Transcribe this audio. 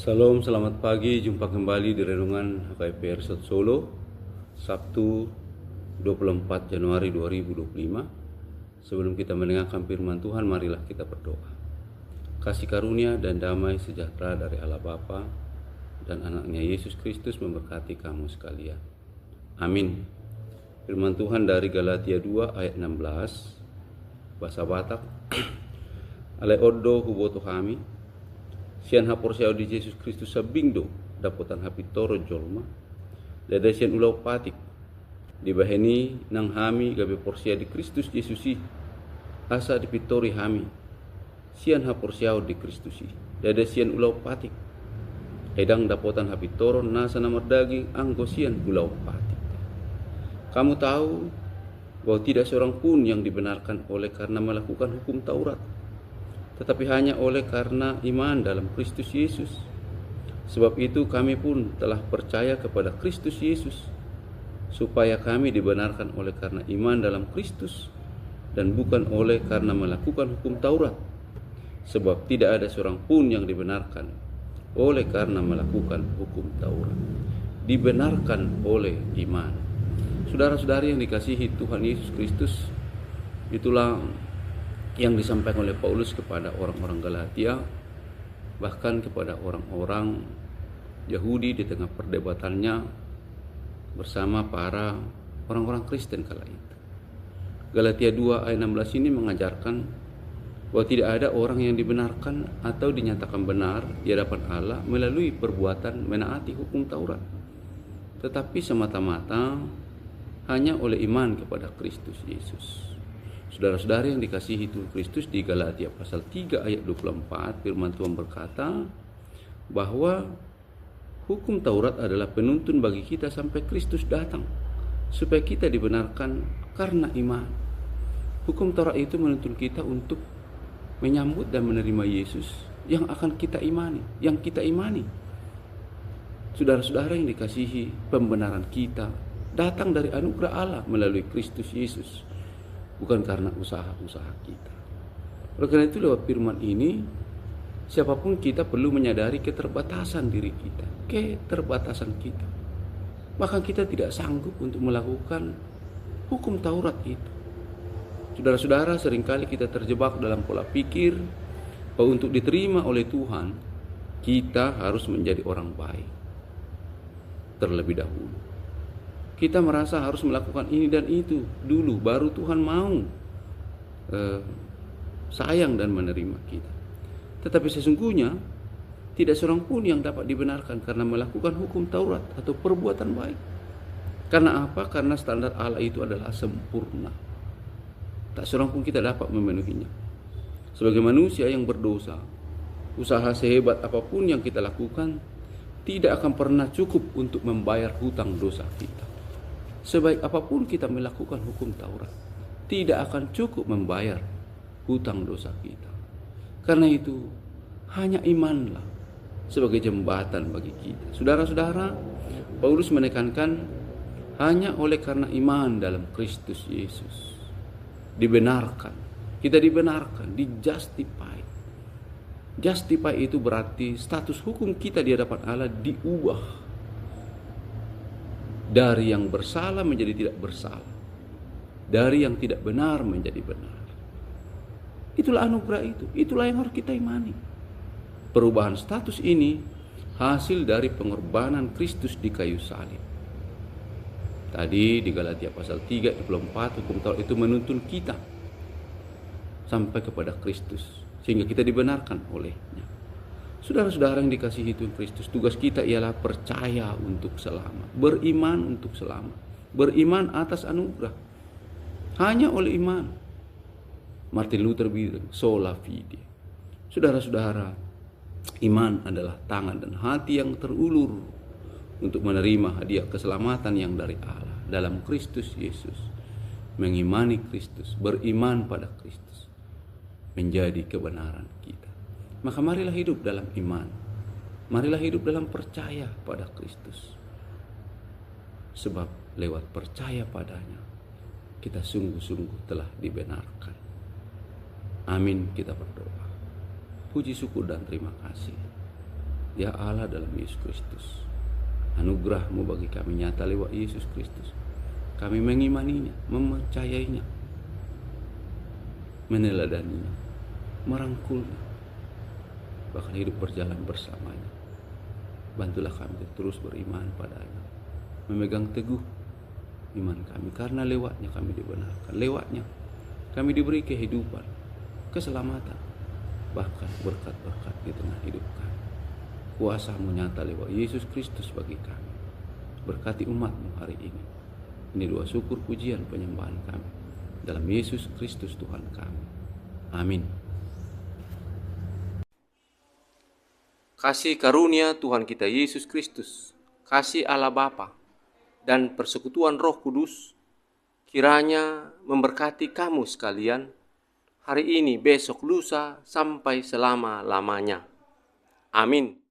Salam, selamat pagi. Jumpa kembali di Renungan HKIP Sat Solo, Sabtu 24 Januari 2025. Sebelum kita mendengarkan firman Tuhan, marilah kita berdoa. Kasih karunia dan damai sejahtera dari Allah Bapa dan anaknya Yesus Kristus memberkati kamu sekalian. Amin. Firman Tuhan dari Galatia 2 ayat 16, bahasa Batak. Ale oddo huboto kami sian haporsiao di Yesus Kristus sabingdo dapotan hapitoro jolma dada sian ulau patik dibaheni nang hami gabe porsia di Kristus Yesusi asa di pitori hami sian haporsiao di Kristusi dada sian ulau patik edang dapotan hapitoro nasa namar daging anggo sian ulau patik. Kamu tahu bahwa tidak seorang pun yang dibenarkan oleh karena melakukan hukum Taurat, tetapi hanya oleh karena iman dalam Kristus Yesus. Sebab itu kami pun telah percaya kepada Kristus Yesus, supaya kami dibenarkan oleh karena iman dalam Kristus, dan bukan oleh karena melakukan hukum Taurat. Sebab tidak ada seorang pun yang dibenarkan oleh karena melakukan hukum Taurat. Dibenarkan oleh iman. Saudara-saudari yang dikasihi Tuhan Yesus Kristus, itulah yang disampaikan oleh Paulus kepada orang-orang Galatia, bahkan kepada orang-orang Yahudi di tengah perdebatannya bersama para orang-orang Kristen kala itu. Galatia 2 ayat 16 ini mengajarkan bahwa tidak ada orang yang dibenarkan atau dinyatakan benar di hadapan Allah melalui perbuatan menaati hukum Taurat, tetapi semata-mata hanya oleh iman kepada Kristus Yesus. Saudara-saudara yang dikasihi Tuhan Kristus, di Galatia pasal 3 ayat 24 firman Tuhan berkata bahwa hukum Taurat adalah penuntun bagi kita sampai Kristus datang, supaya kita dibenarkan karena iman. Hukum Taurat itu menuntun kita untuk menyambut dan menerima Yesus yang akan kita imani, yang kita imani. Saudara-saudara yang dikasihi, pembenaran kita datang dari anugerah Allah melalui Kristus Yesus, bukan karena usaha-usaha kita. Oleh karena itu lewat firman ini, siapapun kita perlu menyadari keterbatasan diri kita, keterbatasan kita. Bahkan kita tidak sanggup untuk melakukan hukum Taurat itu. Saudara-saudara, seringkali kita terjebak dalam pola pikir bahwa untuk diterima oleh Tuhan, kita harus menjadi orang baik terlebih dahulu. Kita merasa harus melakukan ini dan itu dulu, baru Tuhan mau sayang dan menerima kita. Tetapi sesungguhnya tidak seorang pun yang dapat dibenarkan karena melakukan hukum Taurat atau perbuatan baik. Karena apa? Karena standar Allah itu adalah sempurna. Tak seorang pun kita dapat memenuhinya. Sebagai manusia yang berdosa, usaha sehebat apapun yang kita lakukan tidak akan pernah cukup untuk membayar hutang dosa kita. Sebaik apapun kita melakukan hukum Taurat, tidak akan cukup membayar hutang dosa kita. Karena itu, hanya imanlah sebagai jembatan bagi kita. Saudara-saudara, Paulus menekankan hanya oleh karena iman dalam Kristus Yesus dibenarkan. Kita dibenarkan, dijustify. Justify itu berarti status hukum kita di hadapan Allah diubah dari yang bersalah menjadi tidak bersalah, dari yang tidak benar menjadi benar. Itulah anugerah itu, itulah yang harus kita imani. Perubahan status ini hasil dari pengorbanan Kristus di kayu salib. Tadi di Galatia pasal 3 ayat 24, hukum Taurat itu menuntun kita sampai kepada Kristus, sehingga kita dibenarkan olehnya. Saudara-saudara yang dikasihi Tuhan Kristus, tugas kita ialah percaya untuk selamat, beriman untuk selamat, beriman atas anugerah, hanya oleh iman. Martin Luther bilang, sola fide. Saudara-saudara, iman adalah tangan dan hati yang terulur untuk menerima hadiah keselamatan yang dari Allah dalam Kristus Yesus. Mengimani Kristus, beriman pada Kristus, menjadi kebenaran kita. Maka marilah hidup dalam iman. Marilah hidup dalam percaya pada Kristus. Sebab lewat percaya padanya, kita sungguh-sungguh telah dibenarkan. Amin, kita berdoa. Puji syukur dan terima kasih. Ya Allah dalam Yesus Kristus, anugerah-Mu bagi kami nyata lewat Yesus Kristus. Kami mengimaninya, mempercayainya, meneladaninya, merangkulnya, bahkan hidup berjalan bersamanya. Bantulah kami terus beriman padanya, memegang teguh iman kami, karena lewatnya kami dibenarkan, lewatnya kami diberi kehidupan, keselamatan, bahkan berkat-berkat di tengah hidup kami. Kuasa-Mu nyata lewat Yesus Kristus bagi kami. Berkati umat-Mu hari ini. Ini doa syukur pujian penyembahan kami dalam Yesus Kristus Tuhan kami. Amin. Kasih karunia Tuhan kita Yesus Kristus, kasih Allah Bapa, dan persekutuan Roh Kudus kiranya memberkati kamu sekalian hari ini, besok, lusa, sampai selama-lamanya. Amin.